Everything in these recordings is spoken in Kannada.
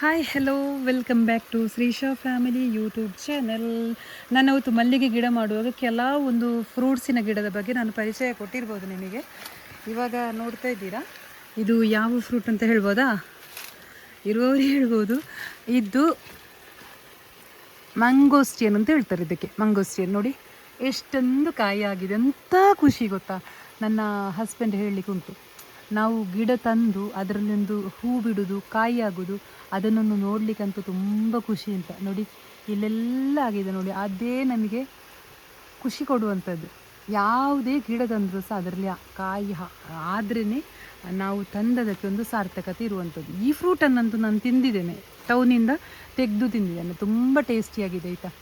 Hi hello welcome back to Shrisha family YouTube channel. ನಾನು ಅವತ್ತು ಮಲ್ಲಿಗೆ ಗಿಡ ಮಾಡುವಾಗ ಕೆಲವೊಂದು ಫ್ರೂಟ್ಸಿನ ಗಿಡದ ಬಗ್ಗೆ ನಾನು ಪರಿಚಯ ಕೊಟ್ಟಿರ್ಬೋದು ನಿಮಗೆ. ಇವಾಗ ನೋಡ್ತಾ ಇದ್ದೀರಾ, ಇದು ಯಾವ ಫ್ರೂಟ್ ಅಂತ ಹೇಳ್ಬೋದಾ? ಇರುವವರು ಹೇಳ್ಬೋದು. ಇದು ಮ್ಯಾಂಗೋಸ್ಟಿಯನ್ ಅಂತ ಹೇಳ್ತಾರೆ. ಇದಕ್ಕೆ ಮ್ಯಾಂಗೋಸ್ಟಿಯನ್ ನೋಡಿ ಎಷ್ಟೊಂದು ಕಾಯಿ ಆಗಿದೆ ಅಂತ ಖುಷಿ ಗೊತ್ತಾ. ನನ್ನ ಹಸ್ಬೆಂಡ್ ಹೇಳಲಿಕ್ಕೆ ಉಂಟು, ನಾವು ಗಿಡ ತಂದು ಅದರಲ್ಲೊಂದು ಹೂ ಬಿಡೋದು, ಕಾಯಿ ಆಗೋದು, ಅದನ್ನು ನೋಡಲಿಕ್ಕಂತೂ ತುಂಬ ಖುಷಿ ಅಂತ. ನೋಡಿ ಇಲ್ಲೆಲ್ಲ ಆಗಿದೆ ನೋಡಿ, ಅದೇ ನಮಗೆ ಖುಷಿ ಕೊಡುವಂಥದ್ದು. ಯಾವುದೇ ಗಿಡ ತಂದರೂ ಸಹ ಅದರಲ್ಲಿ ಕಾಯಿ ಆದ್ರೇ ನಾವು ತಂದದಕ್ಕೆ ಒಂದು ಸಾರ್ಥಕತೆ ಇರುವಂಥದ್ದು. ಈ ಫ್ರೂಟನ್ನಂತೂ ನಾನು ತಿಂದಿದ್ದೇನೆ, ಟೌನಿಂದ ತೆಗೆದು ತಿಂದಿದ್ದೇನೆ. ತುಂಬ ಟೇಸ್ಟಿಯಾಗಿದೆ ಆಯಿತಾ,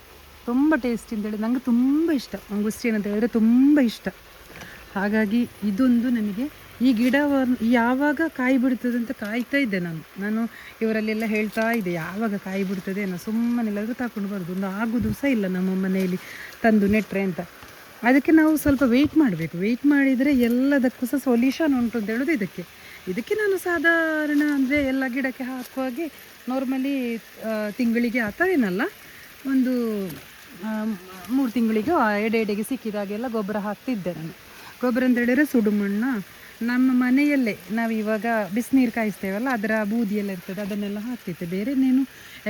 ತುಂಬ ಟೇಸ್ಟಿ ಅಂತೇಳಿ ನನಗೆ ತುಂಬ ಇಷ್ಟ. ಮ್ಯಾಂಗೋಸ್ಟಿಯನ್ ಅಂತ ಹೇಳಿದ್ರೆ ತುಂಬ ಇಷ್ಟ. ಹಾಗಾಗಿ ಇದೊಂದು ನನಗೆ ಈ ಗಿಡವನ್ನು ಯಾವಾಗ ಕಾಯಿ ಬಿಡ್ತದೆ ಅಂತ ಕಾಯ್ತಾ ಇದ್ದೆ ನಾನು ಇವರಲ್ಲೆಲ್ಲ ಹೇಳ್ತಾ ಇದ್ದೆ, ಯಾವಾಗ ಕಾಯಿ ಬಿಡ್ತದೆ ಅನ್ನೋ. ಸುಮ್ಮನೆಲ್ಲಾದರೂ ತಗೊಂಡು ಬರೋದು, ಒಂದು ಆಗೋದು ಸಹ ಇಲ್ಲ ನಮ್ಮ ಮನೆಯಲ್ಲಿ ತಂದು ನೆಟ್ಟರೆ ಅಂತ. ಅದಕ್ಕೆ ನಾವು ಸ್ವಲ್ಪ ವೆಯ್ಟ್ ಮಾಡಬೇಕು. ವೆಯ್ಟ್ ಮಾಡಿದರೆ ಎಲ್ಲದಕ್ಕೂ ಸಹ ಸೊಲ್ಯೂಷನ್ ಉಂಟು ಅಂತ ಹೇಳೋದು ಇದಕ್ಕೆ ನಾನು ಸಾಧಾರಣ ಅಂದರೆ ಎಲ್ಲ ಗಿಡಕ್ಕೆ ಹಾಕುವಾಗೆ ನಾರ್ಮಲಿ ತಿಂಗಳಿಗೆ ಏನಲ್ಲ, ಒಂದು 3 ತಿಂಗಳಿಗೆ ಎಡೆಗೆ ಸಿಕ್ಕಿದಾಗೆಲ್ಲ ಗೊಬ್ಬರ ಹಾಕ್ತಿದ್ದೆ ನಾನು. ಗೊಬ್ಬರ ಅಂತ ಹೇಳಿದರೆ ಸುಡುಮಣ್ಣು ನಮ್ಮ ಮನೆಯಲ್ಲೇ ನಾವು ಇವಾಗ ಬಿಸಿನೀರು ಕಾಯಿಸ್ತೇವಲ್ಲ, ಅದರ ಬೂದಿಯೆಲ್ಲ ಇರ್ತದೆ, ಅದನ್ನೆಲ್ಲ ಹಾಕ್ತಿದ್ದೆ. ಬೇರೆ ನೀನು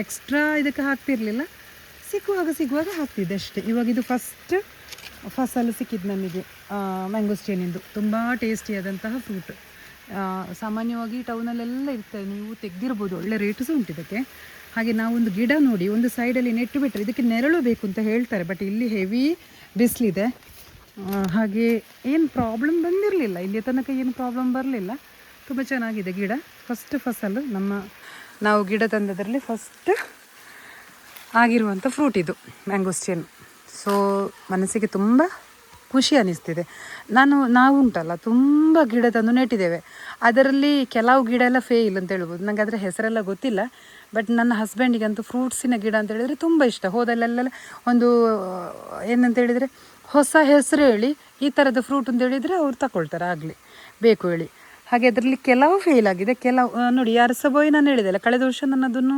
ಎಕ್ಸ್ಟ್ರಾ ಇದಕ್ಕೆ ಹಾಕ್ತಿರ್ಲಿಲ್ಲ, ಸಿಗುವಾಗ ಹಾಕ್ತಿದ್ದೆ ಅಷ್ಟೇ. ಇವಾಗ ಇದು ಫಸ್ಟ್ ಫಸಲು ಸಿಕ್ಕಿದ್ದು ನಮಗೆ ಮ್ಯಾಂಗೋಸ್ಟಿಯನಿಂದು. ತುಂಬ ಟೇಸ್ಟಿಯಾದಂತಹ ಫ್ರೂಟ್. ಸಾಮಾನ್ಯವಾಗಿ ಟೌನಲ್ಲೆಲ್ಲ ಇರ್ತದೆ, ನೀವು ತೆಗೆದಿರ್ಬೋದು, ಒಳ್ಳೆ ರೇಟು ಸಹ ಉಂಟು ಇದಕ್ಕೆ. ಹಾಗೆ ನಾವೊಂದು ಗಿಡ ನೋಡಿ ಒಂದು ಸೈಡಲ್ಲಿ ನೆಟ್ಟು ಬಿಟ್ಟರೆ ಇದಕ್ಕೆ ನೆರಳು ಬೇಕು ಅಂತ ಹೇಳ್ತಾರೆ. ಬಟ್ ಇಲ್ಲಿ ಹೆವಿ ಬಿಸಿಲಿದೆ, ಹಾಗೆ ಏನು ಪ್ರಾಬ್ಲಮ್ ಬಂದಿರಲಿಲ್ಲ, ಇಲ್ಲಿ ತನಕ ಏನು ಪ್ರಾಬ್ಲಮ್ ಬರಲಿಲ್ಲ. ತುಂಬ ಚೆನ್ನಾಗಿದೆ ಗಿಡ. ಫಸ್ಟ್ ಫಸಲು ನಾವು ಗಿಡ ತಂದದರಲ್ಲಿ ಫಸ್ಟ್ ಆಗಿರುವಂಥ ಫ್ರೂಟ್ ಇದು ಮ್ಯಾಂಗೋಸ್ಟಿಯನ್. ಸೊ ಮನಸ್ಸಿಗೆ ತುಂಬ ಖುಷಿ ಅನ್ನಿಸ್ತಿದೆ. ನಾವು ಉಂಟಲ್ಲ ತುಂಬ ಗಿಡ ತಂದು ನೆಟ್ಟಿದ್ದೇವೆ. ಅದರಲ್ಲಿ ಕೆಲವು ಗಿಡ ಎಲ್ಲ ಫೇಲ್ ಅಂತ ಹೇಳ್ಬೋದು. ನನಗೆ ಅದರ ಹೆಸರೆಲ್ಲ ಗೊತ್ತಿಲ್ಲ. ಬಟ್ ನನ್ನ ಹಸ್ಬೆಂಡಿಗಂತೂ ಫ್ರೂಟ್ಸಿನ ಗಿಡ ಅಂತ ಹೇಳಿದರೆ ತುಂಬ ಇಷ್ಟ. ಹೋದಲ್ಲೆಲ್ಲ ಒಂದು ಏನಂತ ಹೇಳಿದರೆ ಹೊಸ ಹೆಸರು ಹೇಳಿ ಈ ಥರದ ಫ್ರೂಟ್ ಅಂತ ಹೇಳಿದರೆ ಅವ್ರು ತಗೊಳ್ತಾರೆ, ಆಗಲಿ ಬೇಕು ಹೇಳಿ. ಹಾಗೆ ಅದರಲ್ಲಿ ಕೆಲವು ಫೇಲ್ ಆಗಿದೆ, ಕೆಲವು ನೋಡಿ ಅರಸಬೋಯಿ ನಾನು ಹೇಳಿದೆಲ್ಲ, ಕಳೆದ ವರ್ಷ ನಾನು ಅದನ್ನು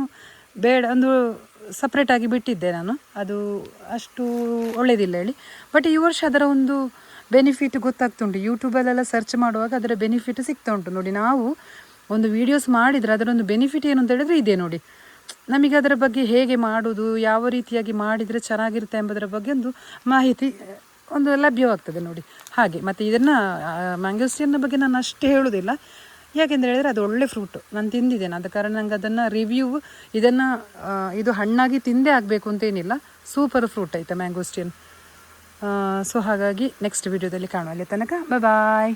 ಬೇಡ ಒಂದು ಸಪ್ರೇಟಾಗಿ ಬಿಟ್ಟಿದ್ದೆ ನಾನು, ಅದು ಅಷ್ಟು ಒಳ್ಳೆಯದಿಲ್ಲ ಹೇಳಿ. ಬಟ್ ಈ ವರ್ಷ ಅದರ ಒಂದು ಬೆನಿಫಿಟ್ ಗೊತ್ತಾಗ್ತುಂಟು. ಯೂಟ್ಯೂಬಲ್ಲೆಲ್ಲ ಸರ್ಚ್ ಮಾಡುವಾಗ ಅದರ ಬೆನಿಫಿಟ್ ಸಿಗ್ತಾ ಉಂಟು ನೋಡಿ. ನಾವು ಒಂದು ವೀಡಿಯೋಸ್ ಮಾಡಿದರೆ ಅದರೊಂದು ಬೆನಿಫಿಟ್ ಏನು ಅಂತ ಹೇಳಿದರೆ ಇದೆ ನೋಡಿ. ನಮಗೆ ಅದರ ಬಗ್ಗೆ ಹೇಗೆ ಮಾಡೋದು, ಯಾವ ರೀತಿಯಾಗಿ ಮಾಡಿದರೆ ಚೆನ್ನಾಗಿರುತ್ತೆ ಎಂಬುದರ ಬಗ್ಗೆ ಒಂದು ಮಾಹಿತಿ ಒಂದು ಲಭ್ಯವಾಗ್ತದೆ ನೋಡಿ. ಹಾಗೆ ಮತ್ತು ಇದನ್ನು ಮ್ಯಾಂಗೋಸ್ಟಿಯನ್ನ ಬಗ್ಗೆ ನಾನು ಅಷ್ಟು ಹೇಳೋದಿಲ್ಲ, ಯಾಕೆಂದರೆ ಹೇಳಿದರೆ ಅದು ಒಳ್ಳೆ ಫ್ರೂಟು. ನಾನು ತಿಂದಿದ್ದೇನೆ, ಆದ ಕಾರಣ ನಂಗೆ ಅದನ್ನು ರಿವ್ಯೂ ಇದು ಹಣ್ಣಾಗಿ ತಿಂದೇ ಆಗಬೇಕು ಅಂತೇನಿಲ್ಲ. ಸೂಪರ್ ಫ್ರೂಟ್ ಆಯಿತಾ ಮ್ಯಾಂಗೋಸ್ಟಿಯನ್. ಸೊ ಹಾಗಾಗಿ ನೆಕ್ಸ್ಟ್ ವಿಡಿಯೋದಲ್ಲಿ ಕಾಣುವ. ಅಲ್ಲಿ ತನಕ ಬಾಯ್.